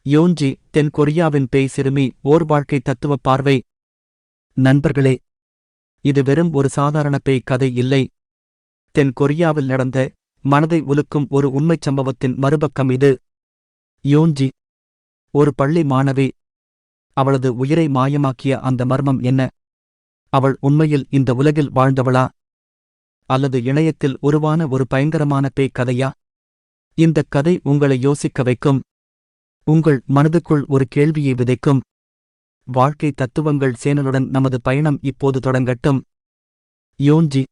யோன்ஜி, தென் கொரியாவின் பேய் சிறுமி, ஓர் வாழ்க்கை தத்துவ பார்வை. நண்பர்களே, இது வெறும் ஒரு சாதாரண பேய் கதை இல்லை. தென் கொரியாவில் நடந்த, மனதை உலுக்கும் ஒரு உண்மைச் சம்பவத்தின் மறுபக்கம் இது. யோன்ஜி ஒரு பள்ளி மாணவி. அவளது உயிரை மாயமாக்கிய அந்த மர்மம் என்ன? அவள் உண்மையில் இந்த உலகில் வாழ்ந்தவளா, அல்லது இணையத்தில் உருவான ஒரு பயங்கரமான பேய் கதையா? இந்தக் கதை உங்களை யோசிக்க வைக்கும். உங்கள் மனதுக்குள் ஒரு கேள்வியை விதைக்கும். வாழ்க்கை தத்துவங்கள் சேனலுடன் நமது பயணம் இப்போது தொடங்கட்டும். யோன்ஜி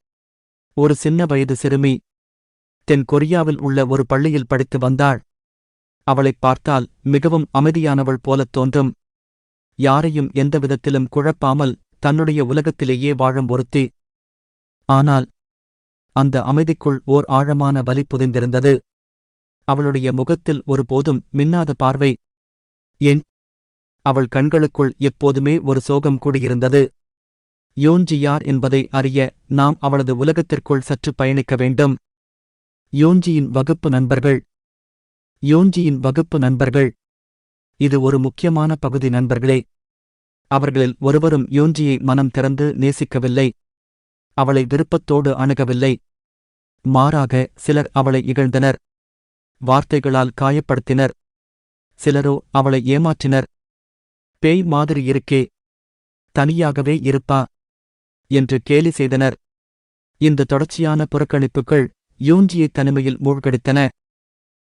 ஒரு சின்ன வயது சிறுமி. தென் கொரியாவில் உள்ள ஒரு பள்ளியில் படித்து வந்தாள். அவளைப் பார்த்தால் மிகவும் அமைதியானவள் போலத் தோன்றும். யாரையும் எந்தவிதத்திலும் குழப்பாமல் தன்னுடைய உலகத்திலேயே வாழும் ஒருத்தி. ஆனால் அந்த அமைதிக்குள் ஓர் ஆழமான வலி புதைந்திருந்தது. அவளுடைய முகத்தில் ஒருபோதும் மின்னாத பார்வை. ஏன்? அவள் கண்களுக்குள் எப்போதுமே ஒரு சோகம் கூடியிருந்தது. யோன்ஜி யார் என்பதை அறிய நாம் அவளது உலகத்திற்குள் சற்று பயணிக்க வேண்டும். யோன்ஜியின் வகுப்பு நண்பர்கள். யோன்ஜியின் வகுப்பு நண்பர்கள். இது ஒரு முக்கியமான பகுதி நண்பர்களே. அவர்களில் ஒருவரும் யோன்ஜியை மனம் திறந்து நேசிக்கவில்லை. அவளை விருப்பத்தோடு அணுகவில்லை. மாறாக சிலர் அவளை இகழ்ந்தனர், வார்த்தைகளால் காயப்படுத்தினர். சிலரோ அவளை ஏமாற்றினர். பேய் மாதிரி இருக்கே, தனியாகவே இருப்பா என்று கேலி செய்தனர். இந்த தொடர்ச்சியான புறக்கணிப்புகள் யோன்ஜியை தனிமையில் மூழ்கடித்தன.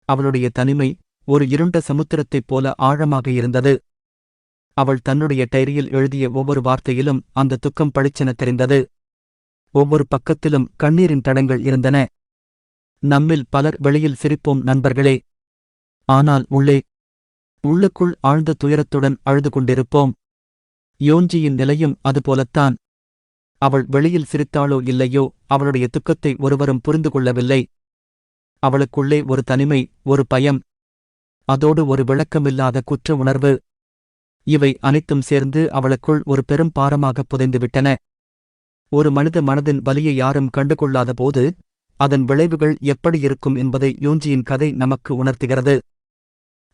அவளுடைய தனிமை ஒரு இருண்ட சமுத்திரத்தைப் போல ஆழமாக இருந்தது. அவள் தன்னுடைய டைரியில் எழுதிய ஒவ்வொரு வார்த்தையிலும் அந்த துக்கம் பளிச்சென தெரிந்தது. ஒவ்வொரு பக்கத்திலும் கண்ணீரின் தடங்கள் இருந்தன. நம்மில் பலர் வெளியில் சிரிப்போம் நண்பர்களே, ஆனால் உள்ளுக்குள் ஆழ்ந்த துயரத்துடன் அழுது கொண்டிருப்போம். யோன்ஜியின் நிலையும் அதுபோலத்தான். அவள் வெளியில் சிரித்தாளோ இல்லையோ, அவளுடைய துக்கத்தை ஒருவரும் புரிந்து கொள்ளவில்லை. அவளுக்குள்ளே ஒரு தனிமை, ஒரு பயம், அதோடு ஒரு விளக்கமில்லாத குற்ற உணர்வு. இவை அனைத்தும் சேர்ந்து அவளுக்குள் ஒரு பெரும் பாரமாகப் புதைந்துவிட்டன. ஒரு மனித மனதின் வலியை யாரும் கண்டுகொள்ளாத போது அதன் விளைவுகள் எப்படி இருக்கும் என்பதை யோன்ஜியின் கதை நமக்கு உணர்த்துகிறது.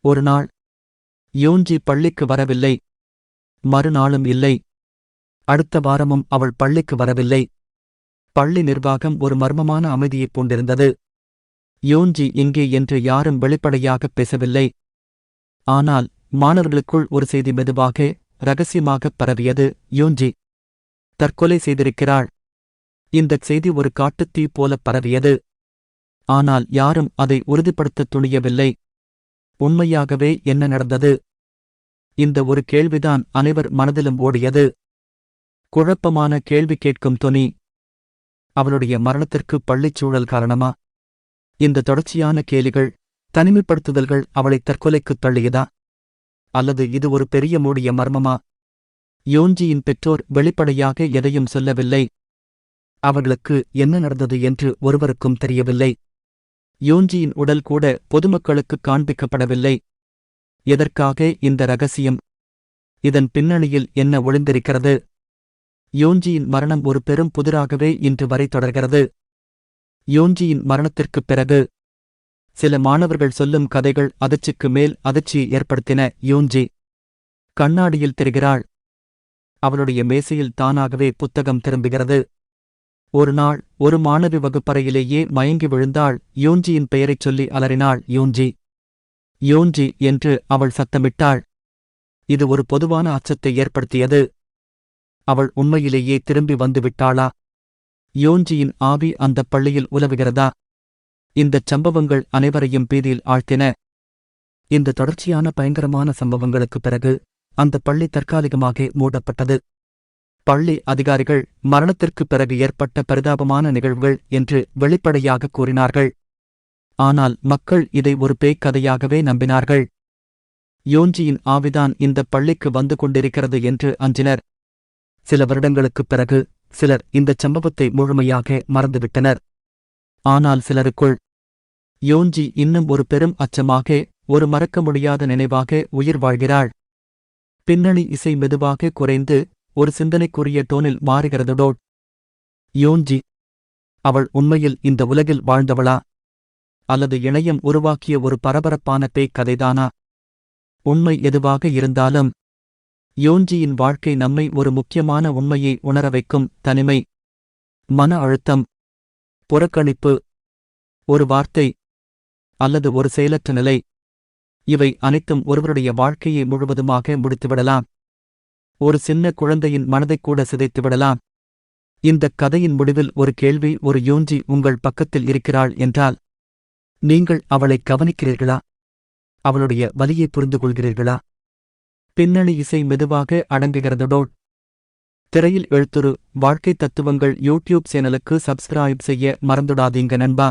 ஒரு நாள் யோன்ஜி பள்ளிக்கு வரவில்லை. மறுநாளும் இல்லை. அடுத்த வாரமும் அவள் பள்ளிக்கு வரவில்லை. பள்ளி நிர்வாகம் ஒரு மர்மமான அமைதியைப் பூண்டிருந்தது. யோன்ஜி எங்கே என்று யாரும் வெளிப்படையாகப் பேசவில்லை. ஆனால் மாணவர்களுக்குள் ஒரு செய்தி மெதுவாக, இரகசியமாகப் பரவியது. யோன்ஜி தற்கொலை செய்திருக்கிறாள். இந்தச் செய்தி ஒரு காட்டுத்தீ போலப் பரவியது. ஆனால் யாரும் அதை உறுதிப்படுத்தத் துணியவில்லை. உண்மையாகவே என்ன நடந்தது? இந்த ஒரு கேள்விதான் அனைவர் மனதிலும் ஓடியது. குழப்பமான கேள்வி கேட்கும் தொனி. அவளுடைய மரணத்திற்கு பள்ளிச்சூழல் காரணமா? இந்த தொடர்ச்சியான கேலிகள், தனிமைப்படுத்துதல்கள் அவளை தற்கொலைக்குத் தள்ளியதா? அல்லது இது ஒரு பெரிய மூடிய மர்மமா? யோன்ஜியின் பெற்றோர் வெளிப்படையாக எதையும் சொல்லவில்லை. அவர்களுக்கு என்ன நடந்தது என்று ஒருவருக்கும் தெரியவில்லை. யோன்ஜியின் உடல் கூட பொதுமக்களுக்கு காண்பிக்கப்படவில்லை. எதற்காக இந்த ரகசியம்? இதன் பின்னணியில் என்ன ஒளிந்திருக்கிறது? யோன்ஜியின் மரணம் ஒரு பெரும் புதிராகவே இன்று வரை தொடர்கிறது. யோன்ஜியின் மரணத்திற்குப் பிறகு சில மாணவர்கள் சொல்லும் கதைகள் அதிர்ச்சிக்கு மேல் அதிர்ச்சியை ஏற்படுத்தின. யோன்ஜி கண்ணாடியில் தெரிகிறாள். அவளுடைய மேசையில் தானாகவே புத்தகம் திரும்புகிறது. ஒரு நாள் ஒரு மாணவி வகுப்பறையிலேயே மயங்கி விழுந்தாள். யோன்ஜியின் பெயரைச் சொல்லி அலறினாள். யோன்ஜி, யோன்ஜி என்று அவள் சத்தமிட்டாள். இது ஒரு பொதுவான அச்சத்தை ஏற்படுத்தியது. அவள் உண்மையிலேயே திரும்பி வந்துவிட்டாளா? யோன்ஜியின் ஆவி அந்தப் பள்ளியில் உலவுகிறதா? இந்தச் சம்பவங்கள் அனைவரையும் பீதியில் ஆழ்த்தின. இந்த தொடர்ச்சியான பயங்கரமான சம்பவங்களுக்குப் பிறகு அந்தப் பள்ளி தற்காலிகமாக மூடப்பட்டது. பள்ளி அதிகாரிகள் மரணத்திற்குப் பிறகு ஏற்பட்ட பரிதாபமான நிகழ்வுகள் என்று வெளிப்படையாக கூறினார்கள். ஆனால் மக்கள் இதை ஒரு பேய்க் கதையாகவே நம்பினார்கள். யோன்ஜியின் ஆவிதான் இந்தப் பள்ளிக்கு வந்து கொண்டிருக்கிறது என்று அஞ்சினர். சில வருடங்களுக்குப் பிறகு சிலர் இந்தச் சம்பவத்தை முழுமையாக மறந்துவிட்டனர். ஆனால் சிலருக்குள் யோன்ஜி இன்னும் ஒரு பெரும் அச்சமாக, ஒரு மறக்க முடியாத நினைவாக உயிர் வாழ்கிறாள். பின்னணி இசை மெதுவாக குறைந்து ஒரு சிந்தனைக்குரிய டோனில் மாறுகிறதோ. யோன்ஜி, அவள் உண்மையில் இந்த உலகில் வாழ்ந்தவளா? அல்லது இணையம் உருவாக்கிய ஒரு பரபரப்பான பேய்க் கதைதானா? உண்மை எதுவாக இருந்தாலும் யோன்ஜியின் வாழ்க்கை நம்மை ஒரு முக்கியமான உண்மையை உணர வைக்கும். தனிமை, மன அழுத்தம், புறக்கணிப்பு, ஒரு வார்த்தை அல்லது ஒரு செயலற்ற நிலை, இவை அனைத்தும் ஒருவருடைய வாழ்க்கையை முழுவதுமாக முடித்துவிடலாம். ஒரு சின்ன குழந்தையின் மனதைக்கூட சிதைத்துவிடலாம். இந்தக் கதையின் முடிவில் ஒரு கேள்வி: ஒரு யோன்ஜி உங்கள் பக்கத்தில் இருக்கிறாள் என்றால் நீங்கள் அவளை கவனிக்கிறீர்களா? அவளுடைய வலியை புரிந்து கொள்கிறீர்களா? பின்னணி இசை மெதுவாக அடங்குகிறதோ. திரையில் எழுத்துரு வாழ்க்கை தத்துவங்கள் யூடியூப் சேனலுக்கு சப்ஸ்கிரைப் செய்ய மறந்துடாதீங்க நண்பா.